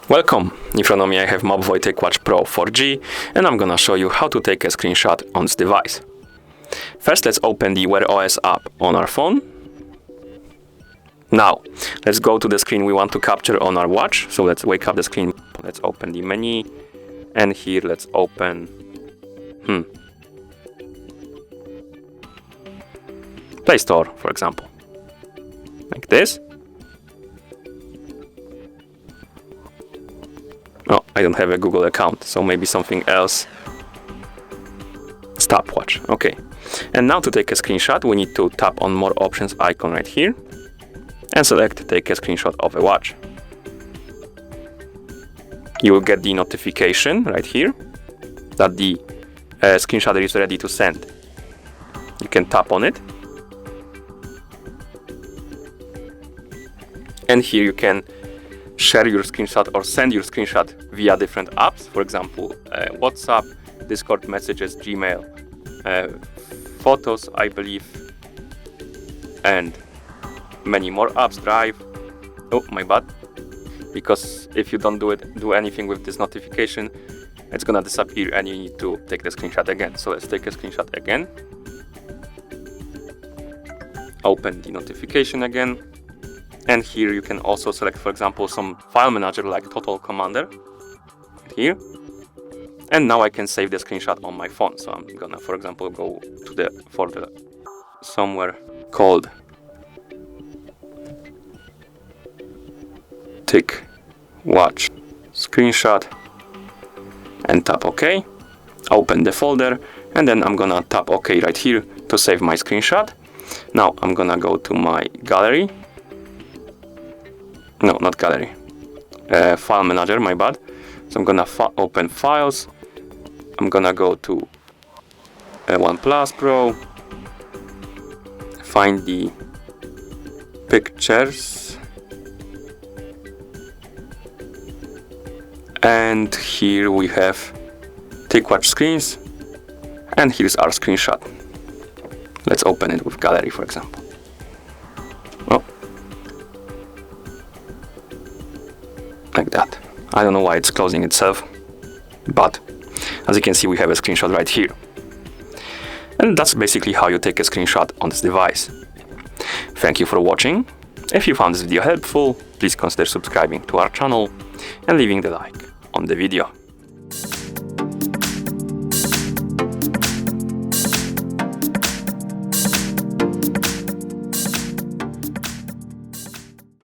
Welcome! In front of me I have MOBVOI TicWatch Pro 4G, and I'm gonna show you how to take a screenshot on this device. First, let's open the WebOS app on our phone. Now, let's go to the screen we want to capture on our watch. So let's wake up the screen. Let's open the menu, and here let's open Play Store, for example, like this. Oh, I don't have a Google account, so maybe something else. Stopwatch, okay. And now to take a screenshot, we need to tap on More Options icon right here and select Take a Screenshot of a watch. You will get the notification right here that the screenshot is ready to send. You can tap on it. And here you can share your screenshot or send your screenshot via different apps, for example, WhatsApp, Discord messages, Gmail, Photos, I believe, and many more apps, Drive. Oh, my bad. Because if you don't do anything with this notification, it's gonna disappear and you need to take the screenshot again. So let's take a screenshot again. Open the notification again. And here you can also select, for example, some file manager like Total Commander here. And now I can save the screenshot on my phone. So I'm gonna, for example, go to the folder somewhere called TicWatch Screenshot and tap OK. Open the folder, and then I'm gonna tap OK right here to save my screenshot. Now I'm gonna go to my gallery. No, not gallery. File manager, my bad. So I'm gonna open files. I'm gonna go to OnePlus Pro. Find the pictures. And here we have TicWatch screens. And here's our screenshot. Let's open it with gallery, for example. Oh. Like that. I don't know why it's closing itself, but as you can see, we have a screenshot right here. And that's basically how you take a screenshot on this device. Thank you for watching. If you found this video helpful, please consider subscribing to our channel and leaving the like on the video.